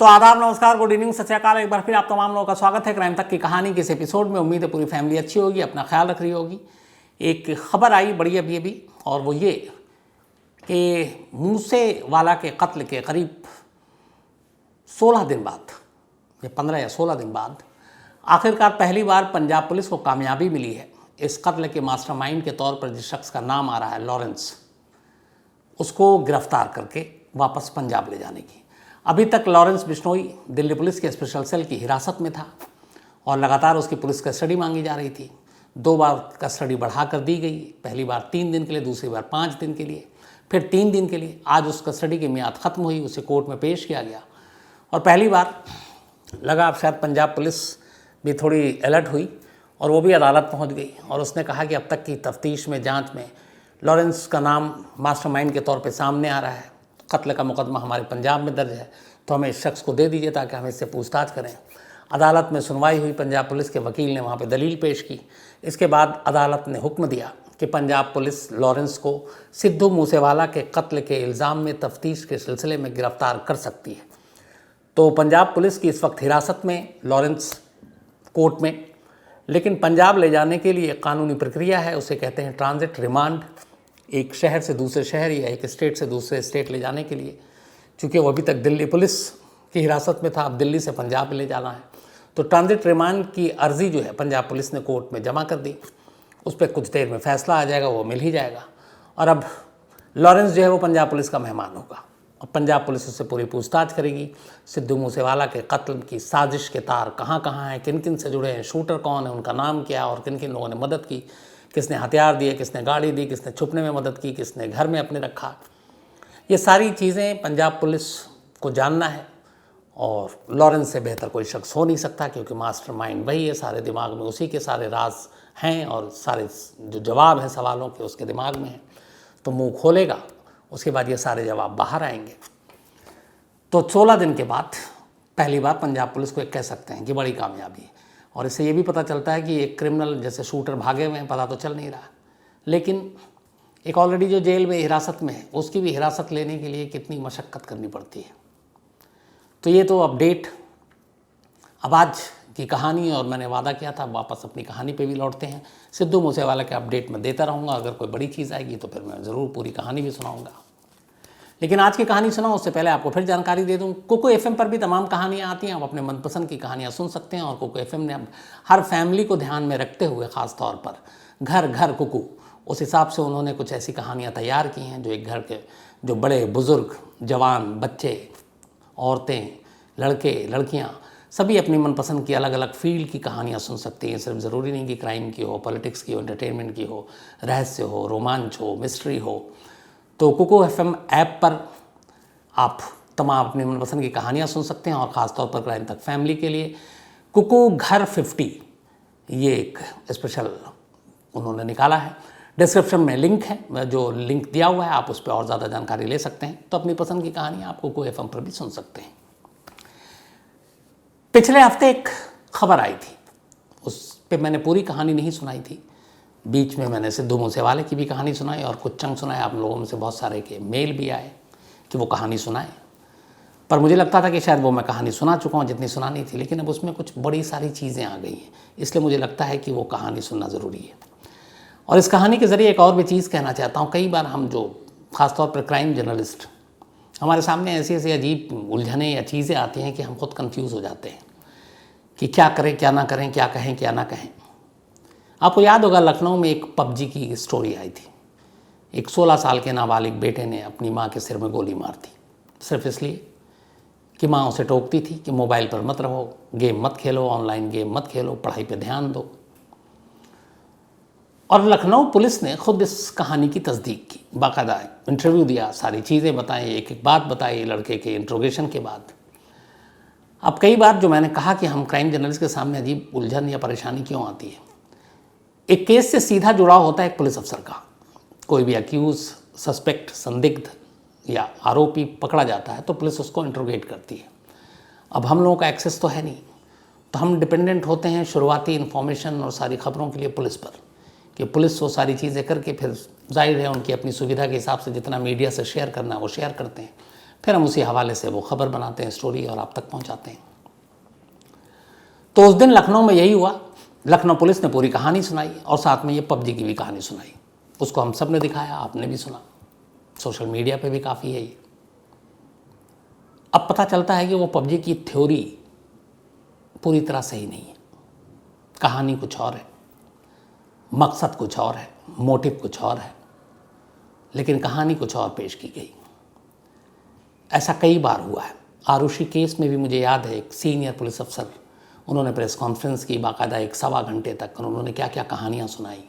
तो आदाब, नमस्कार, गुड इवनिंग, सत श्री अकाल। एक बार फिर आप तमाम लोगों का स्वागत है क्राइम तक की कहानी के इस एपिसोड में। उम्मीद है पूरी फैमिली अच्छी होगी, अपना ख्याल रख रही होगी। एक खबर आई बड़ी अभी और वो ये कि मूसेवाला के कत्ल के करीब 16 दिन बाद, ये 15 या 16 दिन बाद आखिरकार पहली बार पंजाब पुलिस को कामयाबी मिली है इस कत्ल के मास्टरमाइंड के तौर पर जिस शख्स का नाम आ रहा है लॉरेंस, उसको गिरफ्तार करके वापस पंजाब ले जाने की। अभी तक लॉरेंस बिश्नोई दिल्ली पुलिस के स्पेशल सेल की हिरासत में था और लगातार उसकी पुलिस कस्टडी मांगी जा रही थी। 2 बार कस्टडी बढ़ा कर दी गई, पहली बार 3 दिन के लिए, दूसरी बार 5 दिन के लिए, फिर 3 दिन के लिए। आज उस कस्टडी की मियाद ख़त्म हुई, उसे कोर्ट में पेश किया गया और पहली बार लगा अब शायद पंजाब पुलिस भी थोड़ी अलर्ट हुई और वो भी अदालत पहुंच गई और उसने कहा कि अब तक की तफ्तीश में, जांच में लॉरेंस का नाम मास्टरमाइंड के तौर पे सामने आ रहा है। कत्ल का मुकदमा हमारे पंजाब में दर्ज है, तो हमें इस शख्स को दे दीजिए ताकि हम इससे पूछताछ करें। अदालत में सुनवाई हुई, पंजाब पुलिस के वकील ने वहाँ पे दलील पेश की। इसके बाद अदालत ने हुक्म दिया कि पंजाब पुलिस लॉरेंस को सिद्धू मूसेवाला के कत्ल के इल्ज़ाम में तफ्तीश के सिलसिले में गिरफ्तार कर सकती है। तो पंजाब पुलिस की इस वक्त हिरासत में लॉरेंस कोर्ट में, लेकिन पंजाब ले जाने के लिए कानूनी प्रक्रिया है, उसे कहते हैं ट्रांजिट रिमांड। एक शहर से दूसरे शहर या एक स्टेट से दूसरे स्टेट ले जाने के लिए, चूँकि वो अभी तक दिल्ली पुलिस की हिरासत में था, अब दिल्ली से पंजाब ले जाना है। तो ट्रांजिट रिमांड की अर्ज़ी जो है पंजाब पुलिस ने कोर्ट में जमा कर दी। उस पर कुछ देर में फ़ैसला आ जाएगा, वो मिल ही जाएगा। और अब लॉरेंस जो है वो पंजाब पुलिस का मेहमान होगा और पंजाब पुलिस उससे पूरी पूछताछ करेगी। सिद्धू मूसेवाला के कत्ल की साजिश के तार कहाँ कहाँ हैं, किन किन से जुड़े हैं, शूटर कौन है, उनका नाम क्या और किन किन लोगों ने मदद की, किसने हथियार दिए, किसने गाड़ी दी, किसने छुपने में मदद की, किसने घर में अपने रखा। ये सारी चीज़ें पंजाब पुलिस को जानना है और लॉरेंस से बेहतर कोई शख्स हो नहीं सकता, क्योंकि मास्टरमाइंड वही है, सारे दिमाग में उसी के सारे राज हैं और सारे जो जवाब हैं सवालों के उसके दिमाग में हैं। तो मुंह खोलेगा, उसके बाद ये सारे जवाब बाहर आएंगे। तो 16 दिन के बाद पहली बार पंजाब पुलिस को एक कह सकते हैं कि बड़ी कामयाबी है। और इससे ये भी पता चलता है कि एक क्रिमिनल जैसे शूटर भागे हुए हैं, पता तो चल नहीं रहा, लेकिन एक ऑलरेडी जो जेल में हिरासत में है उसकी भी हिरासत लेने के लिए कितनी मशक्क़त करनी पड़ती है। तो ये तो अपडेट अब आज की कहानी, और मैंने वादा किया था वापस अपनी कहानी पे भी लौटते हैं। सिद्धू मूसेवाला के अपडेट मैं देता रहूँगा, अगर कोई बड़ी चीज़ आएगी तो फिर मैं ज़रूर पूरी कहानी भी सुनाऊँगा। लेकिन आज की कहानी सुनाऊँ उससे पहले आपको फिर जानकारी दे दूँ, कुकू एफएम पर भी तमाम कहानियाँ आती हैं, आप अपने मनपसंद की कहानियाँ सुन सकते हैं। और कुकू एफएम ने अब हर फैमिली को ध्यान में रखते हुए ख़ास तौर पर घर घर कुकू, उस हिसाब से उन्होंने कुछ ऐसी कहानियाँ तैयार की हैं जो एक घर के जो बड़े बुज़ुर्ग, जवान, बच्चे, औरतें, लड़के, लड़कियाँ सभी अपनी मनपसंद की अलग अलग फील्ड की कहानियाँ सुन सकते हैं। सिर्फ ज़रूरी नहीं कि क्राइम की हो, पॉलिटिक्स की हो, एंटरटेनमेंट की हो, रहस्य हो, रोमांच हो, मिस्ट्री हो। तो कुकू एफएम ऐप पर आप तमाम अपनी मनपसंद की कहानियाँ सुन सकते हैं। और ख़ास तौर पर क्राइम तक फैमिली के लिए कुकू घर 50 ये एक स्पेशल उन्होंने निकाला है। डिस्क्रिप्शन में लिंक है, जो लिंक दिया हुआ है, आप उस पर और ज़्यादा जानकारी ले सकते हैं। तो अपनी पसंद की कहानी आप कुकू एफएम पर भी सुन सकते हैं। पिछले हफ्ते एक खबर आई थी, उस पर मैंने पूरी कहानी नहीं सुनाई थी, बीच में मैंने सिद्धू मूसेवाले की भी कहानी सुनाई और कुछ चंक सुनाए। आप लोगों में से बहुत सारे के मेल भी आए कि वो कहानी सुनाए, पर मुझे लगता था कि शायद वो मैं कहानी सुना चुका हूँ जितनी सुनानी थी, लेकिन अब उसमें कुछ बड़ी सारी चीज़ें आ गई हैं, इसलिए मुझे लगता है कि वो कहानी सुनना ज़रूरी है। और इस कहानी के ज़रिए एक और भी चीज़ कहना चाहता हूँ। कई बार हम जो ख़ासतौर पर क्राइम जर्नलिस्ट, हमारे सामने ऐसी ऐसी अजीब उलझनें या चीज़ें आती हैं कि हम खुद कंफ्यूज हो जाते हैं कि क्या करें, क्या ना करें, क्या कहें, क्या ना कहें। आपको याद होगा लखनऊ में एक पबजी की स्टोरी आई थी। एक 16 साल के नाबालिग बेटे ने अपनी माँ के सिर में गोली मार दी, सिर्फ इसलिए कि माँ उसे टोकती थी कि मोबाइल पर मत रहो, गेम मत खेलो, ऑनलाइन गेम मत खेलो, पढ़ाई पे ध्यान दो। और लखनऊ पुलिस ने खुद इस कहानी की तस्दीक की, बाकायदा इंटरव्यू दिया, सारी चीज़ें बताई, एक एक बात बताई लड़के के इंट्रोगेशन के बाद। अब कई बार जो मैंने कहा कि हम क्राइम जर्नलिस्ट के सामने अजीब उलझन या परेशानी क्यों आती है, एक केस से सीधा जुड़ाव होता है एक पुलिस अफसर का। कोई भी अक्यूज़, सस्पेक्ट, संदिग्ध या आरोपी पकड़ा जाता है तो पुलिस उसको इंट्रोगेट करती है। अब हम लोगों का एक्सेस तो है नहीं, तो हम डिपेंडेंट होते हैं शुरुआती इन्फॉर्मेशन और सारी खबरों के लिए पुलिस पर, कि पुलिस वो सारी चीज़ें करके फिर जाहिर है उनकी अपनी सुविधा के हिसाब से जितना मीडिया से शेयर करना है वो शेयर करते हैं। फिर हम उसी हवाले से वो खबर बनाते हैं, स्टोरी, और आप तक पहुंचाते हैं। तो उस दिन लखनऊ में यही हुआ। लखनऊ पुलिस ने पूरी कहानी सुनाई और साथ में ये पबजी की भी कहानी सुनाई। उसको हम सब ने दिखाया, आपने भी सुना, सोशल मीडिया पे भी काफ़ी है ये। अब पता चलता है कि वो पबजी की थ्योरी पूरी तरह सही नहीं है। कहानी कुछ और है, मकसद कुछ और है, मोटिव कुछ और है, लेकिन कहानी कुछ और पेश की गई। ऐसा कई बार हुआ है। आरुषि केस में भी मुझे याद है, एक सीनियर पुलिस अफसर, उन्होंने प्रेस कॉन्फ्रेंस की, बाकायदा 1-1.25 घंटे तक उन्होंने क्या क्या कहानियाँ सुनाई।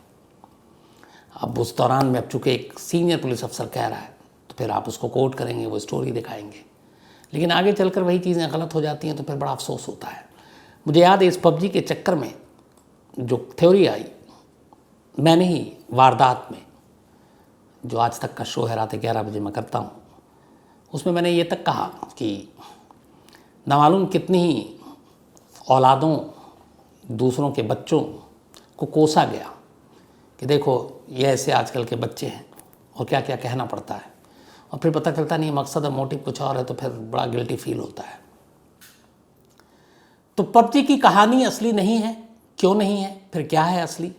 अब उस दौरान में, अब चूँकि एक सीनियर पुलिस अफसर कह रहा है तो फिर आप उसको कोट करेंगे, वो स्टोरी दिखाएंगे, लेकिन आगे चलकर वही चीज़ें गलत हो जाती हैं तो फिर बड़ा अफसोस होता है। मुझे याद है इस पबजी के चक्कर में जो थ्योरी आई, मैंने ही वारदात में, जो आज तक का शो है रात 11 बजे मैं करता हूँ, उसमें मैंने ये तक कहा कि न मालूम कितनी ही औलादों, दूसरों के बच्चों को कोसा गया कि देखो ये ऐसे आजकल के बच्चे हैं और क्या क्या कहना पड़ता है, और फिर पता चलता नहीं मकसद और मोटिव कुछ और है, तो फिर बड़ा गिल्टी फील होता है। तो पबजी की कहानी असली नहीं है। क्यों नहीं है? फिर क्या है असली?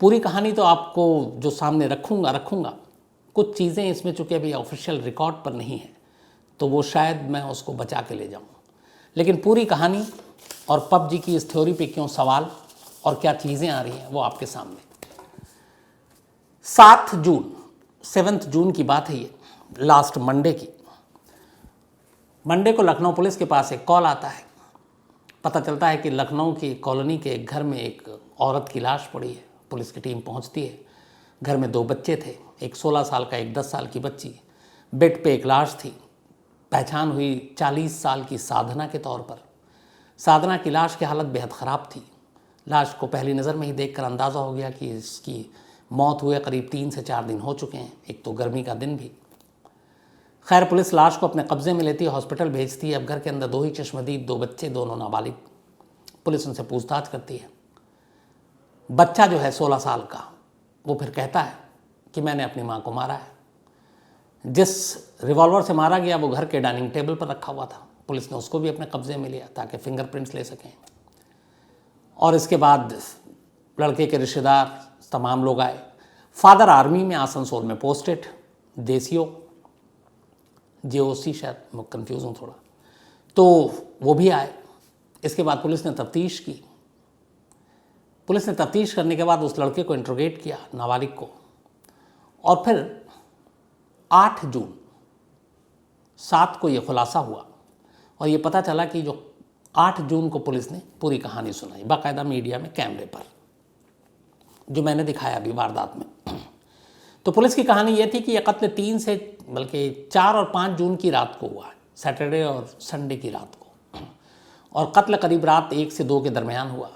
पूरी कहानी तो आपको जो सामने रखूँगा। कुछ चीज़ें इसमें चूँकि अभी ऑफिशियल रिकॉर्ड पर नहीं है तो वो शायद मैं उसको बचा के ले जाऊँ, लेकिन पूरी कहानी और पबजी की इस थ्योरी पे क्यों सवाल और क्या चीज़ें आ रही हैं वो आपके सामने। 7 जून की बात है ये, लास्ट मंडे की। मंडे को लखनऊ पुलिस के पास एक कॉल आता है। पता चलता है कि लखनऊ की कॉलोनी के एक घर में एक औरत की लाश पड़ी है। पुलिस की टीम पहुंचती है। घर में 2 बच्चे थे, एक 16 साल का, एक 10 साल की बच्ची। बेड पे एक लाश थी। पहचान हुई 40 साल की साधना के तौर पर। साधना की लाश की हालत बेहद ख़राब थी। लाश को पहली नज़र में ही देखकर अंदाज़ा हो गया कि इसकी मौत हुए करीब 3 से 4 दिन हो चुके हैं, एक तो गर्मी का दिन भी। खैर, पुलिस लाश को अपने कब्जे में लेती है, हॉस्पिटल भेजती है। अब घर के अंदर 2 ही चश्मदीद, 2 बच्चे, दोनों नाबालिग। पुलिस उनसे पूछताछ करती है। बच्चा जो है 16 साल का, वो फिर कहता है कि मैंने अपनी माँ को मारा है। जिस रिवॉल्वर से मारा गया वो घर के डाइनिंग टेबल पर रखा हुआ था। पुलिस ने उसको भी अपने कब्जे में लिया ताकि फिंगरप्रिंट्स ले सकें। और इसके बाद लड़के के रिश्तेदार तमाम लोग आए। फादर आर्मी में आसनसोल में पोस्टेड, देसियो, JOC, शायद मैं कन्फ्यूज़ हूँ थोड़ा, तो वो भी आए। इसके बाद पुलिस ने तफ्तीश की। पुलिस ने तफ्तीश करने के बाद उस लड़के को इंट्रोगेट किया, नाबालिग को, और फिर 8 जून 7 को ये खुलासा हुआ और ये पता चला कि जो 8 जून को पुलिस ने पूरी कहानी सुनाई, बाकायदा मीडिया में, कैमरे पर, जो मैंने दिखाया अभी वारदात में। तो पुलिस की कहानी ये थी कि यह कत्ल 3 से बल्कि 4 और 5 जून की रात को हुआ है, सैटरडे और संडे की रात को, और कत्ल करीब रात 1 से 2 के दरमियान हुआ।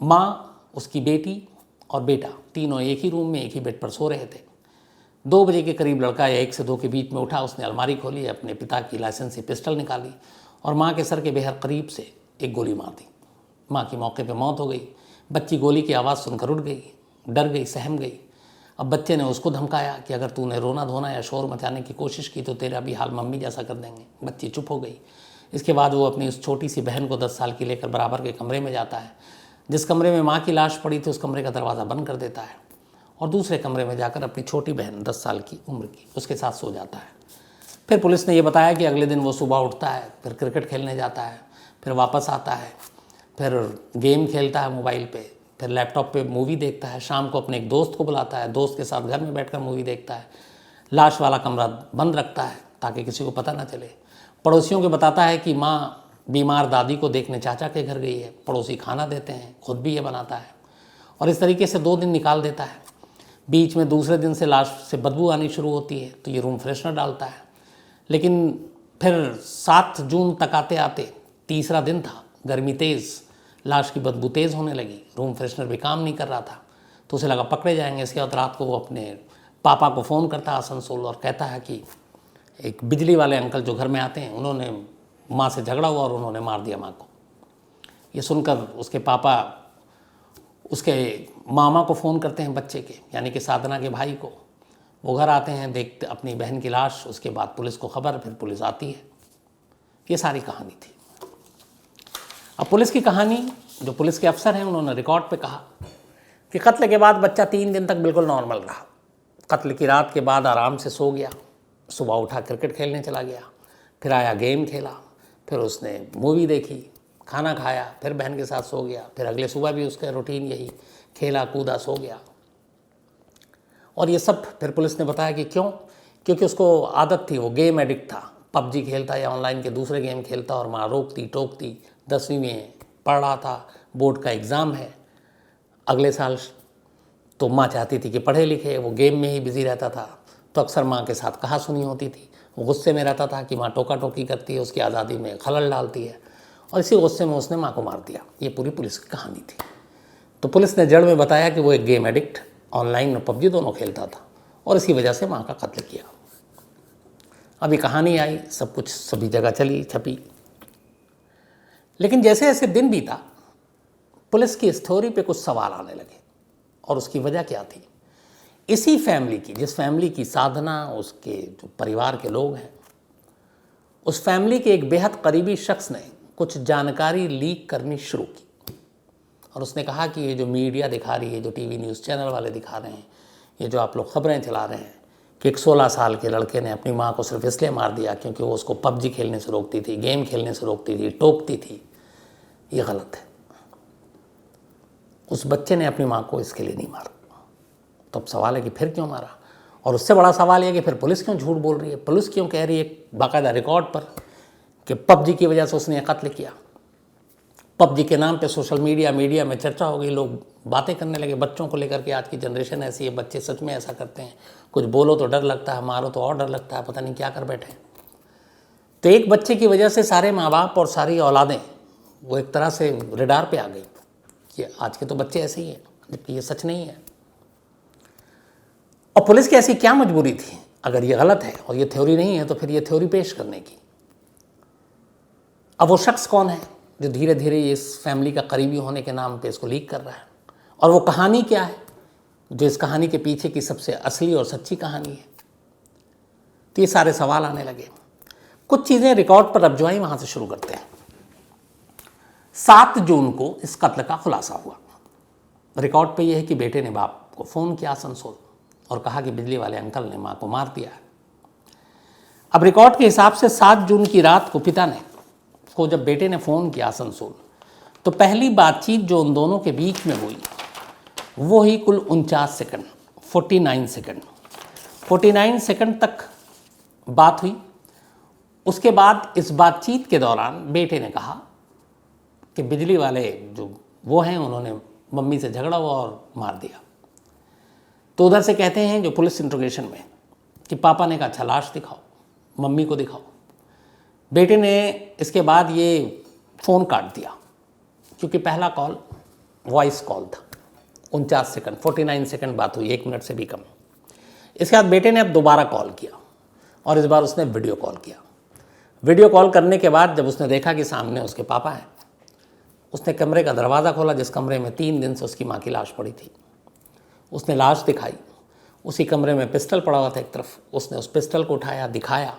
माँ, उसकी बेटी और बेटा तीनों एक ही रूम में एक ही बेड पर सो रहे थे। 2 बजे के करीब लड़का या 1 से 2 के बीच में उठा। उसने अलमारी खोली, अपने पिता की लाइसेंसी पिस्टल निकाली और माँ के सर के बेहद करीब से एक गोली मार दी। माँ की मौके पर मौत हो गई। बच्ची गोली की आवाज़ सुनकर उठ गई, डर गई, सहम गई। अब बच्चे ने उसको धमकाया कि अगर तूने रोना धोना या शोर मचाने की कोशिश की तो तेरा भी हाल मम्मी जैसा कर देंगे। बच्ची चुप हो गई। इसके बाद वो अपनी उस छोटी सी बहन को 10 साल की लेकर बराबर के कमरे में जाता है। जिस कमरे में माँ की लाश पड़ी थी उस कमरे का दरवाज़ा बंद कर देता है और दूसरे कमरे में जाकर अपनी छोटी बहन 10 साल की उम्र की उसके साथ सो जाता है। फिर पुलिस ने ये बताया कि अगले दिन वो सुबह उठता है, फिर क्रिकेट खेलने जाता है, फिर वापस आता है, फिर गेम खेलता है मोबाइल पे, फिर लैपटॉप पे मूवी देखता है। शाम को अपने एक दोस्त को बुलाता है, दोस्त के साथ घर में बैठकर मूवी देखता है। लाश वाला कमरा बंद रखता है ताकि किसी को पता ना चले। पड़ोसियों को बताता है कि माँ बीमार दादी को देखने चाचा के घर गई है। पड़ोसी खाना देते हैं, खुद भी ये बनाता है और इस तरीके से 2 दिन निकाल देता है। बीच में दूसरे दिन से लाश से बदबू आनी शुरू होती है तो ये रूम फ्रेशनर डालता है। लेकिन फिर 7 जून तक आते आते, तीसरा दिन था, गर्मी तेज़, लाश की बदबू तेज़ होने लगी, रूम फ्रेशनर भी काम नहीं कर रहा था तो उसे लगा पकड़े जाएंगे। इसके बाद रात को वो अपने पापा को फ़ोन करता है आसनसोल और कहता है कि एक बिजली वाले अंकल जो घर में आते हैं उन्होंने माँ से झगड़ा हुआ और उन्होंने मार दिया माँ को। ये सुनकर उसके पापा उसके मामा को फ़ोन करते हैं, बच्चे के, यानी कि साधना के भाई को। वो घर आते हैं, देखते अपनी बहन की लाश, उसके बाद पुलिस को खबर, फिर पुलिस आती है। ये सारी कहानी थी। अब पुलिस की कहानी, जो पुलिस के अफसर हैं उन्होंने रिकॉर्ड पे कहा कि कत्ल के बाद बच्चा 3 दिन तक बिल्कुल नॉर्मल रहा। कत्ल की रात के बाद आराम से सो गया, सुबह उठा क्रिकेट खेलने चला गया, फिर आया गेम खेला, फिर उसने मूवी देखी, खाना खाया, फिर बहन के साथ सो गया, फिर अगले सुबह भी उसका रूटीन यही, खेला कूदा सो गया। और ये सब फिर पुलिस ने बताया कि क्यों, क्योंकि उसको आदत थी, वो गेम एडिक्ट था, पबजी खेलता या ऑनलाइन के दूसरे गेम खेलता, और माँ रोकती टोकती। 10वीं में पढ़ रहा था, बोर्ड का एग्ज़ाम है अगले साल, तो माँ चाहती थी कि पढ़े लिखे, वो गेम में ही बिज़ी रहता था, तो अक्सर माँ के साथ कहा सुनी होती थी। वो गुस्से में रहता था कि माँ टोका टोकी करती है, उसकी आज़ादी में खलल डालती है, और इसी गुस्से में उसने माँ को मार दिया। ये पूरी पुलिस की कहानी थी। तो पुलिस ने जड़ में बताया कि वो एक गेम एडिक्ट, ऑनलाइन और पबजी दोनों खेलता था, और इसी वजह से माँ का कत्ल किया। अभी कहानी आई, सब कुछ सभी जगह चली छपी, लेकिन जैसे जैसे दिन बीता पुलिस की स्टोरी पे कुछ सवाल आने लगे। और उसकी वजह क्या थी? इसी फैमिली की, जिस फैमिली की साधना, उसके जो परिवार के लोग हैं, उस फैमिली के एक बेहद करीबी शख्स ने कुछ जानकारी लीक करनी शुरू की। और उसने कहा कि ये जो मीडिया दिखा रही है, जो टीवी न्यूज़ चैनल वाले दिखा रहे हैं, ये जो आप लोग खबरें चला रहे हैं कि एक 16 साल के लड़के ने अपनी माँ को सिर्फ इसलिए मार दिया क्योंकि वो उसको पबजी खेलने से रोकती थी, गेम खेलने से रोकती थी, टोकती थी, ये गलत है। उस बच्चे ने अपनी माँ को इसके लिए नहीं मारा। तो अब सवाल है कि फिर क्यों मारा? और उससे बड़ा सवाल यह कि फिर पुलिस क्यों झूठ बोल रही है? पुलिस क्यों कह रही है बाकायदा रिकॉर्ड पर कि पबजी की वजह से उसने कत्ल किया? पबजी के नाम पे सोशल मीडिया में चर्चा हो गई, लोग बातें करने लगे बच्चों को लेकर के। आज की जनरेशन ऐसी है, बच्चे सच में ऐसा करते हैं, कुछ बोलो तो डर लगता है, मारो तो और डर लगता है, पता नहीं क्या कर बैठे। तो एक बच्चे की वजह से सारे माँ बाप और सारी औलादें वो एक तरह से रडार पे आ गई कि आज के तो बच्चे ऐसे ही हैं, जबकि ये सच नहीं है। और पुलिस की ऐसी क्या मजबूरी थी, अगर ये गलत है और ये थ्योरी नहीं है, तो फिर ये थ्योरी पेश करने की? अब वो शख्स कौन है जो धीरे धीरे इस फैमिली का करीबी होने के नाम पे इसको लीक कर रहा है? और वो कहानी क्या है जो इस कहानी के पीछे की सबसे असली और सच्ची कहानी है? तो ये सारे सवाल आने लगे। कुछ चीज़ें रिकॉर्ड पर अब जो आई वहाँ से शुरू करते हैं। 7 जून को इस कत्ल का खुलासा हुआ। रिकॉर्ड पे यह है कि बेटे ने बाप को फ़ोन किया आसनसोल और कहा कि बिजली वाले अंकल ने माँ को मार दिया है। अब रिकॉर्ड के हिसाब से 7 जून की रात को पिता ने को जब बेटे ने फ़ोन किया आसनसोल, तो पहली बातचीत जो उन दोनों के बीच में हुई वो ही कुल 49 सेकंड, 49 सेकंड तक बात हुई। उसके बाद इस बातचीत के दौरान बेटे ने कहा कि बिजली वाले जो वो हैं उन्होंने मम्मी से झगड़ा हुआ और मार दिया। तो उधर से कहते हैं जो पुलिस इंट्रोगेशन में कि पापा ने कहा अच्छा लाश दिखाओ, मम्मी को दिखाओ। बेटे ने इसके बाद ये फ़ोन काट दिया क्योंकि पहला कॉल वॉइस कॉल था। 49 सेकंड, 49 सेकंड बात हुई, 1 मिनट से भी कम। इसके बाद बेटे ने अब दोबारा कॉल किया और इस बार उसने वीडियो कॉल किया। वीडियो कॉल करने के बाद जब उसने देखा कि सामने उसके पापा हैं, उसने कमरे का दरवाज़ा खोला जिस कमरे में 3 दिन से उसकी माँ की लाश पड़ी थी। उसने लाश दिखाई, उसी कमरे में पिस्टल पड़ा हुआ था एक तरफ। उसने उस पिस्टल को उठाया, दिखाया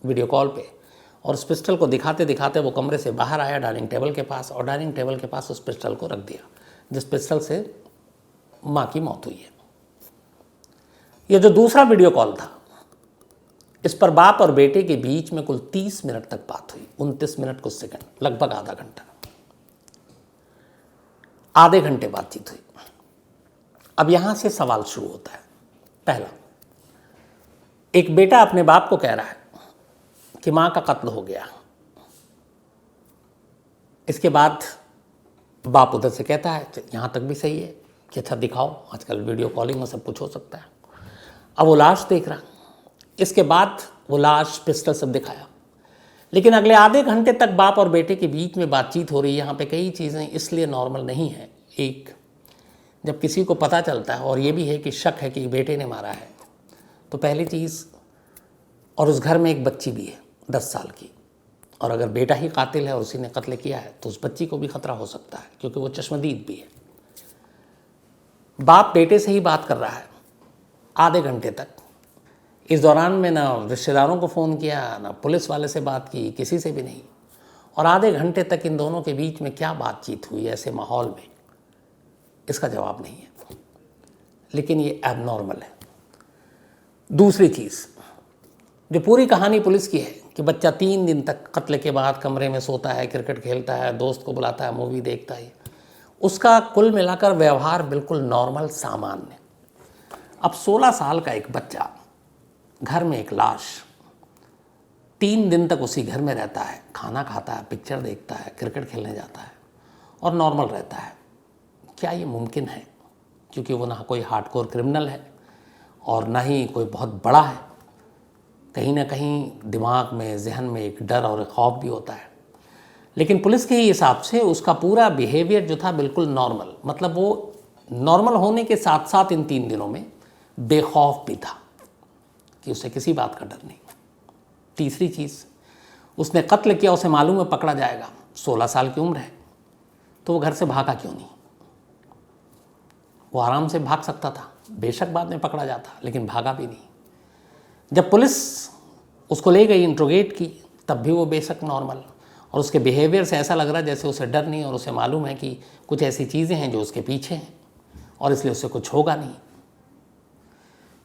वीडियो कॉल पे, और उस पिस्टल को दिखाते दिखाते वो कमरे से बाहर आया डाइनिंग टेबल के पास, और डाइनिंग टेबल के पास उस पिस्टल को रख दिया जिस पिस्टल से माँ की मौत हुई है। ये जो दूसरा वीडियो कॉल था, इस पर बाप और बेटे के बीच में कुल 30 मिनट तक बात हुई, 29 मिनट कुछ सेकंड, लगभग आधा घंटा, आधे घंटे बातचीत हुई। अब यहां से सवाल शुरू होता है। पहला, एक बेटा अपने बाप को कह रहा है कि मां का कत्ल हो गया। इसके बाद बाप उधर से कहता है, यहां तक भी सही है कि अच्छा दिखाओ, आजकल वीडियो कॉलिंग में सब कुछ हो सकता है। अब वो लाश देख रहा, इसके बाद वो लाश, पिस्टल सब दिखाया, लेकिन अगले आधे घंटे तक बाप और बेटे के बीच में बातचीत हो रही है। यहाँ पे कई चीज़ें इसलिए नॉर्मल नहीं है। एक, जब किसी को पता चलता है और ये भी है कि शक है कि बेटे ने मारा है, तो पहली चीज़, और उस घर में एक बच्ची भी है 10 साल की, और अगर बेटा ही कातिल है और उसी ने कत्ल किया है तो उस बच्ची को भी खतरा हो सकता है क्योंकि वो चश्मदीद भी है। बाप बेटे से ही बात कर रहा है। आधे घंटे तक। इस दौरान में ना रिश्तेदारों को फ़ोन किया, ना पुलिस वाले से बात की, किसी से भी नहीं। और आधे घंटे तक इन दोनों के बीच में क्या बातचीत हुई ऐसे माहौल में, इसका जवाब नहीं है। लेकिन ये एबनॉर्मल है। दूसरी चीज़, जो पूरी कहानी पुलिस की है कि बच्चा 3 दिन तक कत्ल के बाद कमरे में सोता है, क्रिकेट खेलता है, दोस्त को बुलाता है, मूवी देखता है, उसका कुल मिलाकर व्यवहार बिल्कुल नॉर्मल, सामान्य। अब 16 साल का एक बच्चा, घर में एक लाश, 3 दिन तक उसी घर में रहता है, खाना खाता है, पिक्चर देखता है, क्रिकेट खेलने जाता है और नॉर्मल रहता है। क्या ये मुमकिन है? क्योंकि वो ना कोई हार्डकोर क्रिमिनल है और ना ही कोई बहुत बड़ा है। कहीं ना कहीं दिमाग में, जहन में एक डर और एक खौफ भी होता है। लेकिन पुलिस के हिसाब से उसका पूरा बिहेवियर जो था बिल्कुल नॉर्मल, मतलब वो नॉर्मल होने के साथ साथ इन 3 दिनों में बेखौफ भी था कि उसे किसी बात का डर नहीं। तीसरी चीज़, उसने कत्ल किया, उसे मालूम है पकड़ा जाएगा, 16 साल की उम्र है, तो वो घर से भागा क्यों नहीं? वो आराम से भाग सकता था, बेशक बाद में पकड़ा जाता, लेकिन भागा भी नहीं। जब पुलिस उसको ले गई, इंट्रोगेट की, तब भी वो बेशक नॉर्मल, और उसके बिहेवियर से ऐसा लग रहा है जैसे उसे डर नहीं और उसे मालूम है कि कुछ ऐसी चीज़ें हैं जो उसके पीछे हैं और इसलिए उसे कुछ होगा नहीं।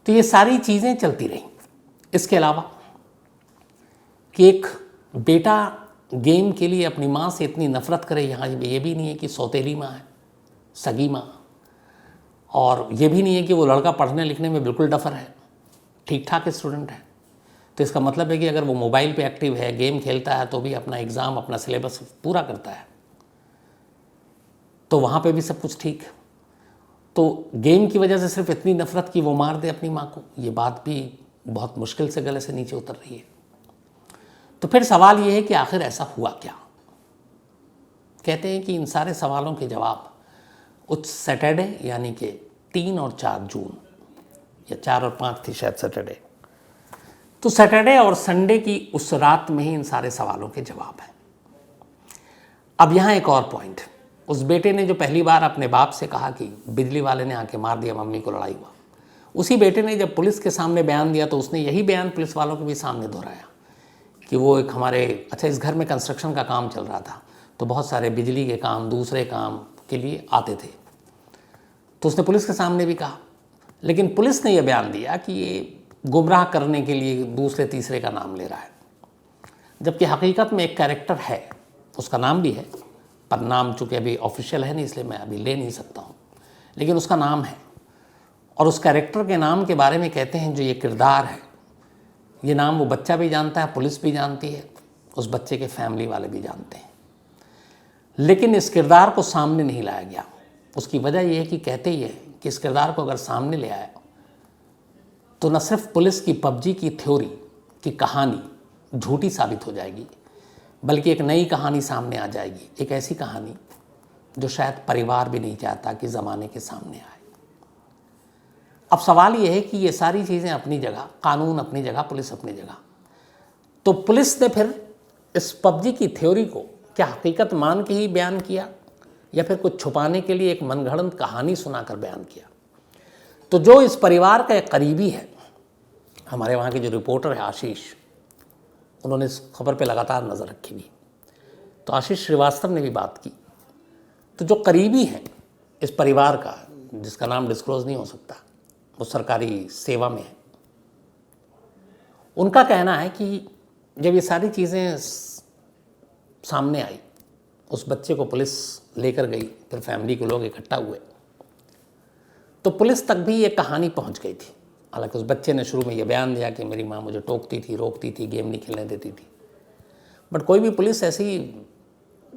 तो ये सारी चीज़ें चलती रहीं। इसके अलावा कि एक बेटा गेम के लिए अपनी माँ से इतनी नफ़रत करे, यहाँ ये भी नहीं है कि सौतेली माँ है, सगी माँ, और ये भी नहीं है कि वो लड़का पढ़ने लिखने में बिल्कुल डफर है, ठीक ठाक स्टूडेंट है। तो इसका मतलब है कि अगर वो मोबाइल पे एक्टिव है, गेम खेलता है, तो भी अपना एग्ज़ाम, अपना सिलेबस पूरा करता है, तो वहाँ पे भी सब कुछ ठीक। तो गेम की वजह से सिर्फ इतनी नफ़रत कि वो मार दे अपनी माँ को, ये बात भी बहुत मुश्किल से गले से नीचे उतर रही है। तो फिर सवाल ये है कि आखिर ऐसा हुआ क्या? कहते हैं कि इन सारे सवालों के जवाब उस सैटरडे, यानी कि 3 और 4 जून, या 4 और 5 थी शायद सैटरडे, तो सैटरडे और संडे की उस रात में ही इन सारे सवालों के जवाब हैं। अब यहाँ एक और पॉइंट, उस बेटे ने जो पहली बार अपने बाप से कहा कि बिजली वाले ने आके मार दिया, मम्मी को लड़ाई हुआ, उसी बेटे ने जब पुलिस के सामने बयान दिया तो उसने यही बयान पुलिस वालों के भी सामने दोहराया कि वो एक हमारे, अच्छा, इस घर में कंस्ट्रक्शन का काम चल रहा था, तो बहुत सारे बिजली के काम, दूसरे काम के लिए आते थे, तो उसने पुलिस के सामने भी कहा। लेकिन पुलिस ने यह बयान दिया कि ये गुमराह करने के लिए दूसरे तीसरे का नाम ले रहा है, जबकि हकीकत में एक कैरेक्टर है, उसका नाम भी है, पर नाम चूँकि अभी ऑफिशियल है नहीं, इसलिए मैं अभी ले नहीं सकता हूँ, लेकिन उसका नाम है। और उस कैरेक्टर के नाम के बारे में कहते हैं, जो ये किरदार है, ये नाम वो बच्चा भी जानता है, पुलिस भी जानती है, उस बच्चे के फैमिली वाले भी जानते हैं, लेकिन इस किरदार को सामने नहीं लाया गया। उसकी वजह यह है कि कहते ही है कि इस किरदार को अगर सामने ले आया तो न सिर्फ पुलिस की पबजी की थ्योरी की कहानी झूठी साबित हो जाएगी, बल्कि एक नई कहानी सामने आ जाएगी, एक ऐसी कहानी जो शायद परिवार भी नहीं चाहता कि ज़माने के सामने आए। अब सवाल ये है कि ये सारी चीज़ें अपनी जगह, कानून अपनी जगह, पुलिस अपनी जगह, तो पुलिस ने फिर इस पबजी की थ्योरी को क्या हकीकत मान के ही बयान किया, या फिर कुछ छुपाने के लिए एक मनगढ़ंत कहानी सुनाकर बयान किया? तो जो इस परिवार का एक करीबी है, हमारे वहाँ के जो रिपोर्टर है आशीष, उन्होंने इस खबर पे लगातार नज़र रखी हुई, तो आशीष श्रीवास्तव ने भी बात की। तो जो करीबी हैं इस परिवार का, जिसका नाम डिस्क्लोज नहीं हो सकता, वो सरकारी सेवा में है, उनका कहना है कि जब ये सारी चीज़ें सामने आई, उस बच्चे को पुलिस लेकर गई, फिर फैमिली के लोग इकट्ठा हुए, तो पुलिस तक भी ये कहानी पहुंच गई थी। हालांकि उस बच्चे ने शुरू में ये बयान दिया कि मेरी माँ मुझे टोकती थी, रोकती थी, गेम नहीं खेलने देती थी, बट कोई भी पुलिस ऐसी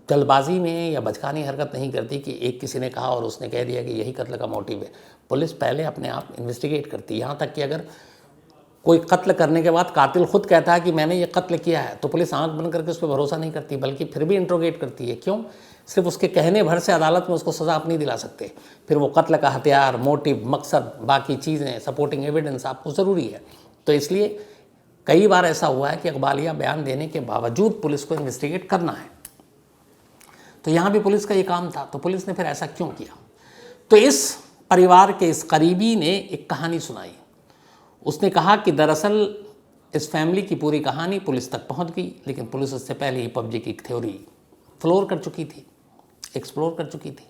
जल्दबाजी में या बचकानी हरकत नहीं करती कि एक किसी ने कहा और उसने कह दिया कि यही कत्ल का मोटिव है। पुलिस पहले अपने आप इन्वेस्टिगेट करती है, यहाँ तक कि अगर कोई कत्ल करने के बाद कातिल खुद कहता है कि मैंने ये कत्ल किया है, तो पुलिस आंख बंद करके उस पर भरोसा नहीं करती, बल्कि फिर भी इंट्रोगेट करती है। क्यों? सिर्फ उसके कहने भर से अदालत में उसको सज़ा आप नहीं दिला सकते, फिर वो कत्ल का हथियार, मोटिव, मकसद, बाकी चीज़ें, सपोर्टिंग एविडेंस आपको ज़रूरी है। तो इसलिए कई बार ऐसा हुआ है कि इकबालिया बयान देने के बावजूद पुलिस को इन्वेस्टिगेट करना है। तो यहाँ भी पुलिस का ये काम था, तो पुलिस ने फिर ऐसा क्यों किया? तो इस परिवार के इस करीबी ने एक कहानी सुनाई, उसने कहा कि दरअसल इस फैमिली की पूरी कहानी पुलिस तक पहुंच गई, लेकिन पुलिस उससे पहले ही पबजी की थ्योरी फ्लोर कर चुकी थी, एक्सप्लोर कर चुकी थी।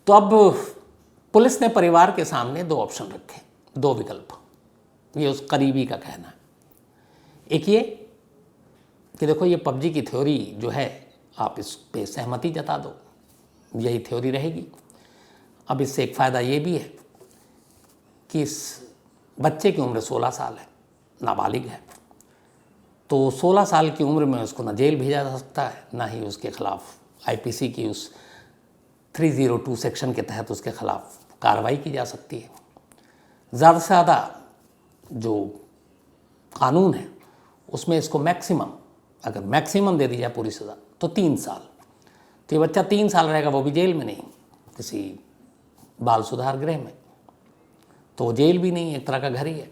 तो अब पुलिस ने परिवार के सामने दो ऑप्शन रखे, दो विकल्प, ये उस करीबी का कहना है। एक ये कि देखो ये पबजी की थ्योरी जो है आप इस पे सहमति जता दो, यही थ्योरी रहेगी। अब इससे एक फ़ायदा ये भी है कि इस बच्चे की उम्र 16 साल है, नाबालिग है, तो 16 साल की उम्र में उसको ना जेल भेजा जा सकता है, ना ही उसके खिलाफ आईपीसी की उस 302 सेक्शन के तहत उसके खिलाफ कार्रवाई की जा सकती है। ज़्यादा से ज़्यादा जो कानून है उसमें इसको मैक्सिमम, अगर मैक्सिमम दे दी जाए पूरी सज़ा तो 3 साल। तो ये बच्चा 3 साल रहेगा, वो भी जेल में नहीं, किसी बाल सुधार गृह में, तो वो जेल भी नहीं, एक तरह का घर ही है।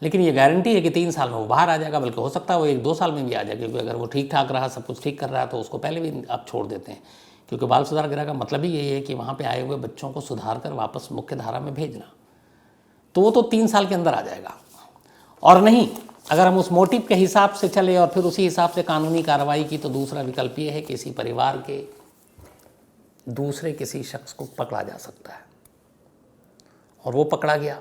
लेकिन ये गारंटी है कि 3 साल में वो बाहर आ जाएगा, बल्कि हो सकता है वो 1-2 साल में भी आ जाए, क्योंकि अगर वो ठीक ठाक रहा, सब कुछ ठीक कर रहा है, तो उसको पहले भी आप छोड़ देते हैं, क्योंकि बाल सुधार गृह का मतलब ही यही है कि वहाँ पे आए हुए बच्चों को सुधार कर वापस मुख्य धारा में भेजना। तो वो तो 3 साल के अंदर आ जाएगा। और नहीं, अगर हम उस मोटिव के हिसाब से चले और फिर उसी हिसाब से कानूनी कार्रवाई की, तो दूसरा विकल्प ये है कि किसी परिवार के दूसरे किसी शख्स को पकड़ा जा सकता है, और वो पकड़ा गया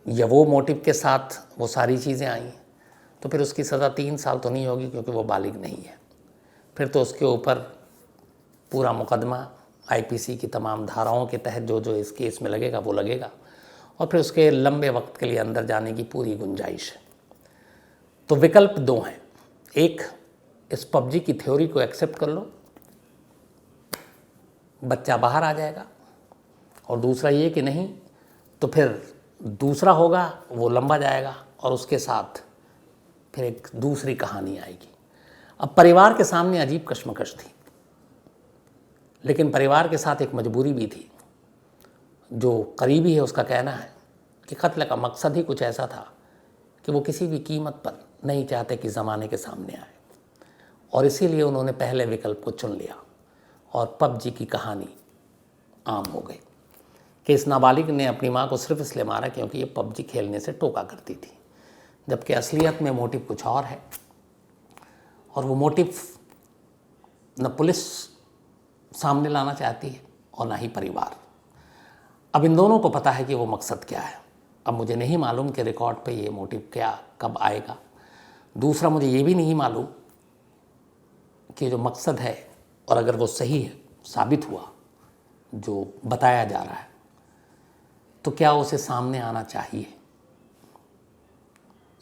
या वो मोटिव के साथ वो सारी चीज़ें आई, तो फिर उसकी सज़ा 3 साल तो नहीं होगी, क्योंकि वो बालिग नहीं है। फिर तो उसके ऊपर पूरा मुकदमा आईपीसी की तमाम धाराओं के तहत जो जो इस केस में लगेगा वो लगेगा, और फिर उसके लंबे वक्त के लिए अंदर जाने की पूरी गुंजाइश है। तो विकल्प 2 हैं, एक इस पबजी की थ्योरी को एक्सेप्ट कर लो, बच्चा बाहर आ जाएगा, और दूसरा ये कि नहीं, तो फिर दूसरा होगा वो लंबा जाएगा, और उसके साथ फिर एक दूसरी कहानी आएगी। अब परिवार के सामने अजीब कश्मकश थी, लेकिन परिवार के साथ एक मजबूरी भी थी। जो करीबी है उसका कहना है कि कत्ल का मकसद ही कुछ ऐसा था कि वो किसी भी कीमत पर नहीं चाहते कि ज़माने के सामने आए, और इसीलिए उन्होंने पहले विकल्प को चुन लिया, और पबजी की कहानी आम हो गई कि इस नाबालिग ने अपनी माँ को सिर्फ इसलिए मारा क्योंकि ये पबजी खेलने से टोका करती थी, जबकि असलियत में मोटिव कुछ और है, और वो मोटिव न पुलिस सामने लाना चाहती है और ना ही परिवार। अब इन दोनों को पता है कि वो मकसद क्या है। अब मुझे नहीं मालूम कि रिकॉर्ड पे ये मोटिव क्या कब आएगा। दूसरा, मुझे ये भी नहीं मालूम कि जो मकसद है, और अगर वो सही है, साबित हुआ जो बताया जा रहा है, तो क्या उसे सामने आना चाहिए।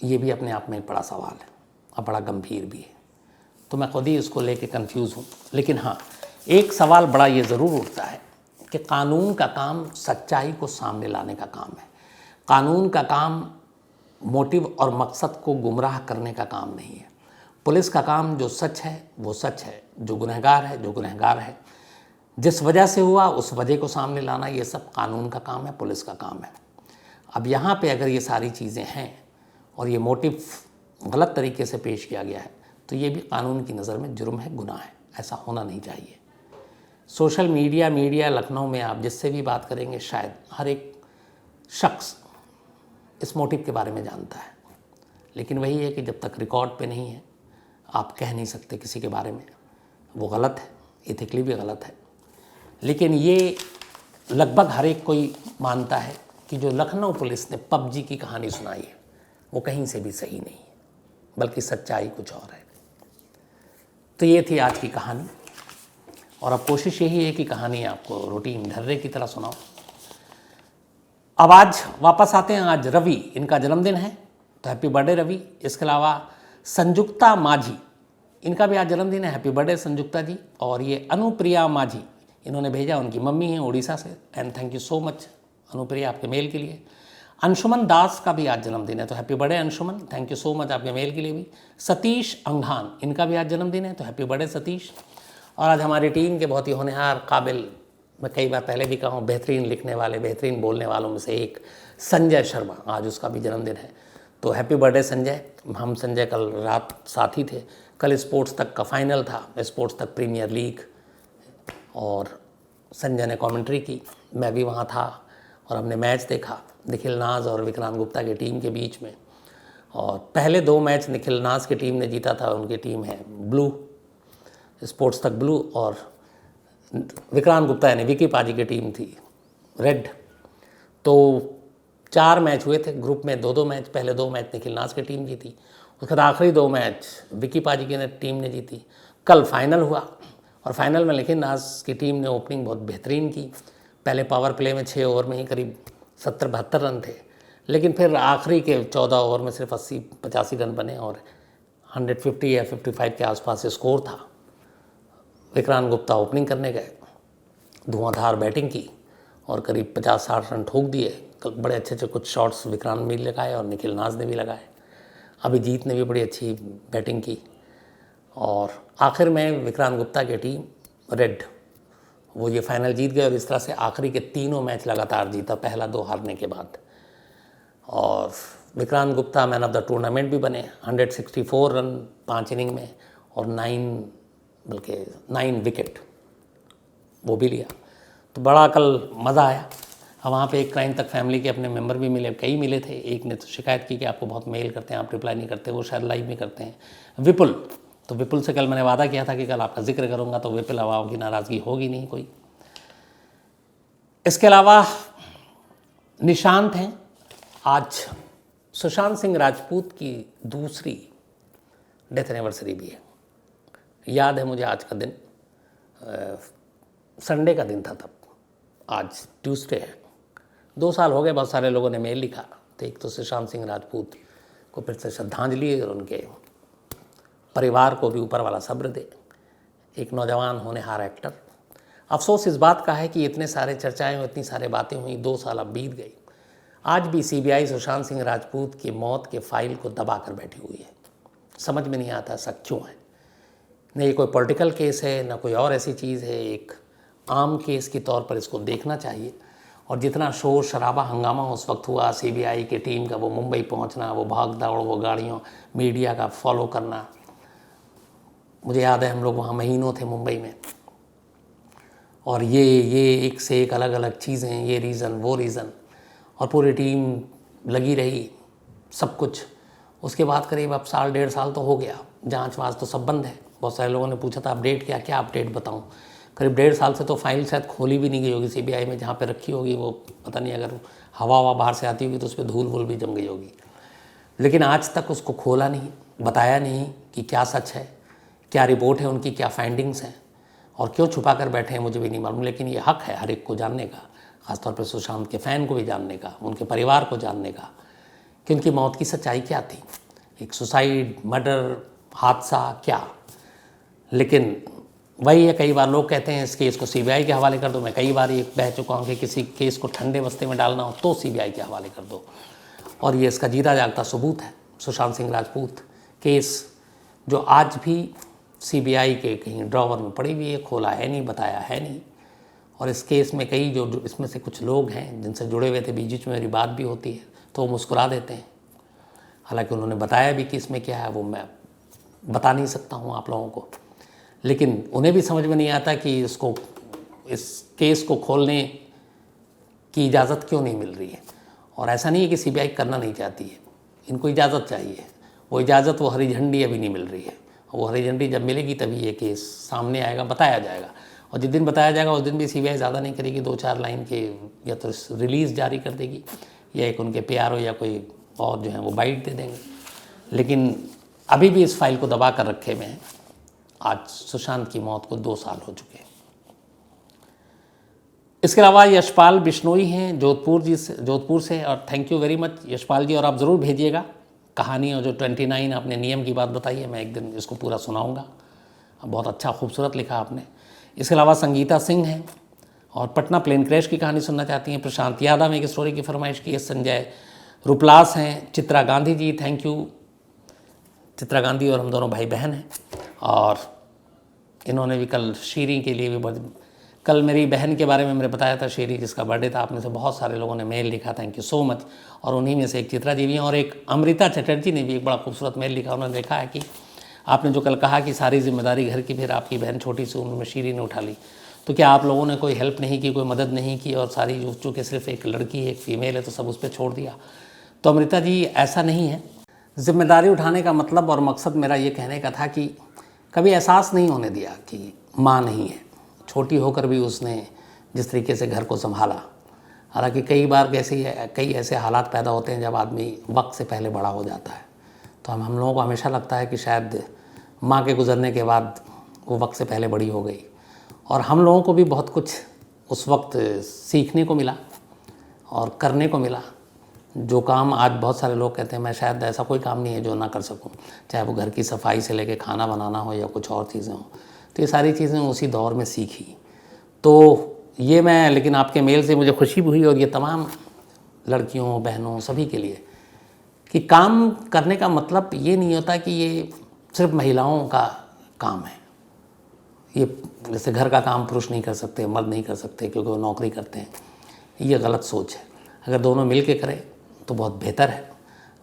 ये भी अपने आप में एक बड़ा सवाल है, और बड़ा गंभीर भी है। तो मैं खुद ही इसको लेके कंफ्यूज हूँ। लेकिन हाँ, एक सवाल बड़ा ये ज़रूर उठता है कि कानून का काम सच्चाई को सामने लाने का काम है। कानून का काम मोटिव और मकसद को गुमराह करने का काम नहीं है। पुलिस का काम जो सच है वो सच है, जो गुनहगार है जो गुनहगार है, जिस वजह से हुआ उस वजह को सामने लाना, ये सब कानून का काम है, पुलिस का काम है। अब यहाँ पे अगर ये सारी चीज़ें हैं और ये मोटिव गलत तरीके से पेश किया गया है, तो ये भी कानून की नज़र में जुर्म है, गुनाह है। ऐसा होना नहीं चाहिए। सोशल मीडिया लखनऊ में आप जिससे भी बात करेंगे, शायद हर एक शख्स इस मोटिव के बारे में जानता है, लेकिन वही है कि जब तक रिकॉर्ड पे नहीं है आप कह नहीं सकते किसी के बारे में। वो गलत है, एथिकली भी गलत है। लेकिन ये लगभग हर एक कोई मानता है कि जो लखनऊ पुलिस ने पबजी की कहानी सुनाई है वो कहीं से भी सही नहीं है, बल्कि सच्चाई कुछ और है। तो ये थी आज की कहानी, और अब कोशिश यही है कि कहानी आपको रूटीन ढर्रे की तरह सुनाओ। अब आज वापस आते हैं, आज रवि, इनका जन्मदिन है, तो हैप्पी बर्थडे रवि। इसके अलावा संजुक्ता माझी, इनका भी आज जन्मदिन है, हैप्पी बर्थडे संजुक्ता जी। और ये अनुप्रिया माझी, इन्होंने भेजा, उनकी मम्मी हैं उड़ीसा से, and thank you so much Anupriya आपके मेल के लिए। अंशुमन दास का भी आज जन्मदिन है, तो happy birthday Anshuman, thank you so much आपके मेल के लिए भी। सतीश अंघान, इनका भी आज जन्मदिन है, तो हैप्पी बर्थडे सतीश। और आज हमारी टीम के बहुत ही होनहार, काबिल, मैं कई बार पहले भी कहा हूँ, बेहतरीन लिखने वाले, बेहतरीन बोलने वालों में से एक संजय शर्मा, आज उसका भी जन्मदिन है, तो हैप्पी बर्थडे संजय। हम संजय कल रात साथ ही थे, कल स्पोर्ट्स तक का फाइनल था, स्पोर्ट्स तक प्रीमियर लीग, और संजय ने कमेंट्री की, मैं भी वहाँ था और हमने मैच देखा। निखिल नाज और विक्रांत गुप्ता की टीम के बीच में। और पहले 2 मैच निखिल नाज की टीम ने जीता था, उनकी टीम है ब्लू स्पोर्ट्स तक ब्लू, और विक्रांत गुप्ता यानी विकी पाजी की टीम थी रेड। तो 4 मैच हुए थे ग्रुप में, 2-2 मैच। पहले 2 मैच निखिल नाज की टीम जीती, उसके बाद आखिरी 2 मैच विकी पाजी की टीम ने जीती। कल फाइनल हुआ और फाइनल में निखिल नाज की टीम ने ओपनिंग बहुत बेहतरीन की। पहले पावर प्ले में 6 ओवर में ही करीब 70-72 रन थे, लेकिन फिर आखिरी के 14 ओवर में सिर्फ 80-85 रन बने और 150 या 55 के आसपास स्कोर था। विक्रांत गुप्ता ओपनिंग करने गए, धुआंधार बैटिंग की और करीब 50-60 रन ठोक दिए। कल बड़े अच्छे कुछ शॉट्स विक्रांत ने भी लगाए और निखिल नाज ने भी लगाए। अभिजीत ने भी बड़ी अच्छी बैटिंग की और आखिर में विक्रांत गुप्ता की टीम रेड वो ये फाइनल जीत गए और इस तरह से आखिरी के 3 मैच लगातार जीता, पहला 2 हारने के बाद। और Vikrant Gupta man of the tournament भी बने, 164 रन 5 इनिंग में और 9 विकेट वो भी लिया। तो बड़ा कल मज़ा आया। अब वहाँ पे एक क्राइम तक फैमिली के अपने मेंबर भी मिले, कई मिले थे। एक ने तो शिकायत की कि आपको बहुत मेल करते हैं, आप रिप्लाई नहीं करते, वो शायद लाइव में करते हैं। विपुल, तो विपुल से कल मैंने वादा किया था कि कल आपका जिक्र करूँगा, तो विपुल अवाओं की नाराज़गी होगी नहीं कोई। इसके अलावा निशांत हैं, आज सुशांत सिंह राजपूत की दूसरी डेथ एनिवर्सरी भी है। याद है मुझे आज का दिन, संडे का दिन था तब, आज ट्यूसडे है। 2 साल हो गए, बहुत सारे लोगों ने मेल लिखा। तो एक तो सुशांत सिंह राजपूत को फिर से श्रद्धांजलि और उनके परिवार को भी ऊपर वाला सब्र दे। एक नौजवान होनहार एक्टर। अफसोस इस बात का है कि इतने सारे चर्चाएं और इतनी सारी बातें हुई, 2 साल अब बीत गई, आज भी सीबीआई सुशांत सिंह राजपूत की मौत के फाइल को दबा कर बैठी हुई है। समझ में नहीं आता ऐसा क्यों है। न ये कोई पॉलिटिकल केस है, न कोई और ऐसी चीज़ है। एक आम केस के तौर पर इसको देखना चाहिए। और जितना शोर शराबा हंगामा उस वक्त हुआ, सीबीआई की टीम का वो मुंबई पहुंचना, वो भाग दौड़, वो गाड़ियों, मीडिया का फॉलो करना, मुझे याद है हम लोग वहाँ महीनों थे मुंबई में। और ये एक से एक अलग अलग चीज़ें, ये रीज़न वो रीज़न, और पूरी टीम लगी रही, सब कुछ। उसके बाद करीब अब 1.5 साल तो हो गया, जांच वाँच तो सब बंद है। बहुत सारे लोगों ने पूछा था अपडेट क्या अपडेट बताऊं। करीब 1.5 साल से तो फाइल शायद खोली भी नहीं गई होगी सीबीआई में, जहाँ पे रखी होगी वो पता नहीं, अगर हवा बाहर से आती होगी तो उस पर धूल वूल भी जम गई होगी। लेकिन आज तक उसको खोला नहीं, बताया नहीं कि क्या सच है, क्या रिपोर्ट है उनकी, क्या फाइंडिंग्स हैं, और क्यों छुपा कर बैठे हैं मुझे भी नहीं मालूम। लेकिन ये हक है हर एक को जानने का, ख़ासतौर पर सुशांत के फ़ैन को भी जानने का, उनके परिवार को जानने का कि उनकी मौत की सच्चाई क्या थी। एक सुसाइड, मर्डर, हादसा, क्या। लेकिन वही है, कई बार लोग कहते हैं इस केस को सीबीआई के हवाले कर दो। मैं कई बार ये कह चुका हूँ कि किसी केस को ठंडे बस्ते में डालना हो तो सीबीआई के हवाले कर दो। और ये इसका जीता जागता सबूत है। सुशांत सिंह राजपूत केस जो आज भी सीबीआई के कहीं ड्रॉवर में पड़ी हुई है, खोला है नहीं, बताया है नहीं। और इस केस में कई जो इसमें से कुछ लोग हैं जिनसे जुड़े हुए थे, बीच में मेरी बात भी होती है तो वो मुस्कुरा देते हैं। हालांकि उन्होंने बताया भी कि इसमें क्या है, वो मैं बता नहीं सकता हूँ आप लोगों को। लेकिन उन्हें भी समझ में नहीं आता कि इस केस को खोलने की इजाज़त क्यों नहीं मिल रही है। और ऐसा नहीं है कि सीबीआई करना नहीं चाहती है, इनको इजाज़त चाहिए। वो इजाज़त, वो हरी झंडी अभी नहीं मिल रही है। वो हरी झंडी जब मिलेगी तभी ये केस सामने आएगा, बताया जाएगा। और जिस दिन बताया जाएगा उस दिन भी सीबीआई ज़्यादा नहीं करेगी, 2-4 लाइन के या तो रिलीज़ जारी कर देगी या एक उनके पीआरओ या कोई और जो है वो बाइट दे देंगे। लेकिन अभी भी इस फाइल को दबा कर रखे हुए हैं। आज सुशांत की मौत को 2 साल हो चुके हैं। इसके अलावा यशपाल बिश्नोई हैं जोधपुर से, और thank you very much Yashpal ji. और आप ज़रूर भेजिएगा कहानी, और जो 29 आपने नियम की बात बताई है, मैं एक दिन इसको पूरा सुनाऊंगा। बहुत अच्छा खूबसूरत लिखा आपने। इसके अलावा संगीता सिंह हैं और पटना प्लेन क्रैश की कहानी सुनना चाहती हैं। प्रशांत यादव एक स्टोरी की फरमाइश की है। संजय रुपलास हैं। Chitra Gandhi ji, thank you. चित्रा गांधी और हम दोनों भाई बहन हैं। और इन्होंने भी कल शीरी के लिए भी कल मेरी बहन के बारे में मैंने बताया था, शीरी जिसका बर्थडे था। आप में से बहुत सारे लोगों ने मेल लिखा, थैंक यू सो मच। और उन्हीं में से एक चित्रा जी भी हैं और एक अमृता चटर्जी ने भी एक बड़ा खूबसूरत मेल लिखा। उन्होंने लिखा है कि आपने जो कल कहा कि सारी जिम्मेदारी घर की फिर आपकी बहन छोटी सी उम्र में शीरी ने उठा ली, तो क्या आप लोगों ने कोई हेल्प नहीं की, कोई मदद नहीं की और सारी जो चूँकि सिर्फ एक लड़की एक फीमेल है तो सब उस पर छोड़ दिया? तो अमृता जी ऐसा नहीं है। जिम्मेदारी उठाने का मतलब और मकसद मेरा ये कहने का था कि कभी एहसास नहीं होने दिया कि माँ नहीं है। छोटी होकर भी उसने जिस तरीके से घर को संभाला, हालांकि कई बार कई ऐसे हालात पैदा होते हैं जब आदमी वक्त से पहले बड़ा हो जाता है, तो हम लोगों को हमेशा लगता है कि शायद माँ के गुज़रने के बाद वो वक्त से पहले बड़ी हो गई। और हम लोगों को भी बहुत कुछ उस वक्त सीखने को मिला और करने को मिला। जो काम आज बहुत सारे लोग कहते हैं मैं शायद ऐसा कोई काम नहीं है जो ना कर सकूं, चाहे वो घर की सफाई से लेके खाना बनाना हो या कुछ और चीज़ें हों, तो ये सारी चीज़ें उसी दौर में सीखी। तो ये मैं, लेकिन आपके मेल से मुझे खुशी भी हुई और ये तमाम लड़कियों बहनों सभी के लिए कि काम करने का मतलब ये नहीं होता कि ये सिर्फ महिलाओं का काम है। ये जैसे घर का काम पुरुष नहीं कर सकते, मर्द नहीं कर सकते क्योंकि वो नौकरी करते हैं, ये गलत सोच है। अगर दोनों मिल के करें तो बहुत बेहतर है,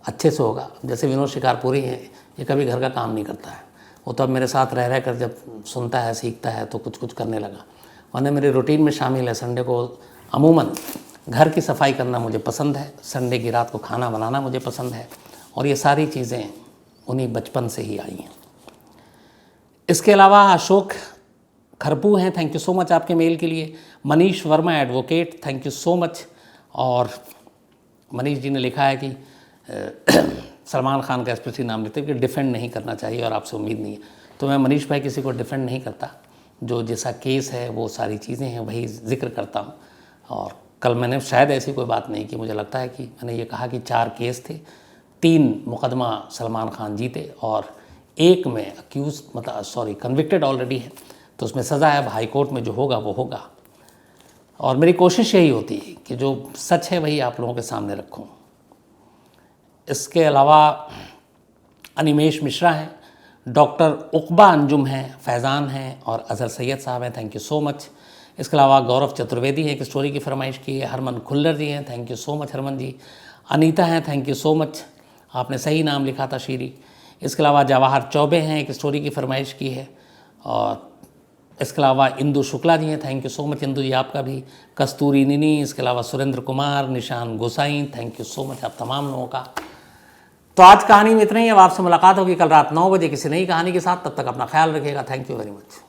अच्छे से होगा। जैसे विनोद शिकारपुरी हैं, ये कभी घर का काम नहीं करता है, वो तो अब मेरे साथ रह कर जब सुनता है सीखता है तो कुछ कुछ करने लगा, वरना मेरे रूटीन में शामिल है। संडे को अमूमन घर की सफाई करना मुझे पसंद है, संडे की रात को खाना बनाना मुझे पसंद है, और ये सारी चीज़ें उन्हीं बचपन से ही आई हैं। इसके अलावा अशोक खरपू हैं, थैंक यू सो मच आपके मेल के लिए। Manish Verma advocate, thank you so much. और मनीष जी ने लिखा है कि सलमान खान का स्पेशली नाम लेते हैं कि डिफेंड नहीं करना चाहिए और आपसे उम्मीद नहीं है। तो मैं मनीष भाई किसी को डिफेंड नहीं करता, जो जैसा केस है वो सारी चीज़ें हैं वही जिक्र करता हूँ। और कल मैंने शायद ऐसी कोई बात नहीं की, मुझे लगता है कि मैंने ये कहा कि 4 केस थे, 3 मुकदमा सलमान खान जीते और एक में कन्विक्टेड ऑलरेडी है, तो उसमें सज़ा है। अब हाई कोर्ट में जो होगा वो होगा, और मेरी कोशिश यही होती है कि जो सच है वही आप लोगों के सामने रखूं। इसके अलावा अनिमेश मिश्रा हैं, डॉक्टर उकबा अंजुम हैं, फैज़ान हैं और अज़हर सैयद साहब हैं, थैंक यू सो मच। इसके अलावा गौरव चतुर्वेदी हैं, एक स्टोरी की फरमाइश की है। हरमन खुल्लर जी हैं, thank you so much Harman ji. Anita हैं, थैंक यू सो मच, आपने सही नाम लिखा था शीरी। इसके अलावा जवाहर चौबे हैं, एक स्टोरी की फरमाइश की है। और इसके अलावा इंदु शुक्ला जी हैं, thank you so much Indu ji आपका भी। कस्तूरी निनी, इसके अलावा Surendra Kumar, Nishan Gosai, thank you so much आप तमाम लोगों का। तो आज कहानी में इतना ही। अब आपसे मुलाकात होगी कल रात 9 बजे किसी नई कहानी के साथ। तब तक अपना ख्याल रखिएगा। Thank you very much.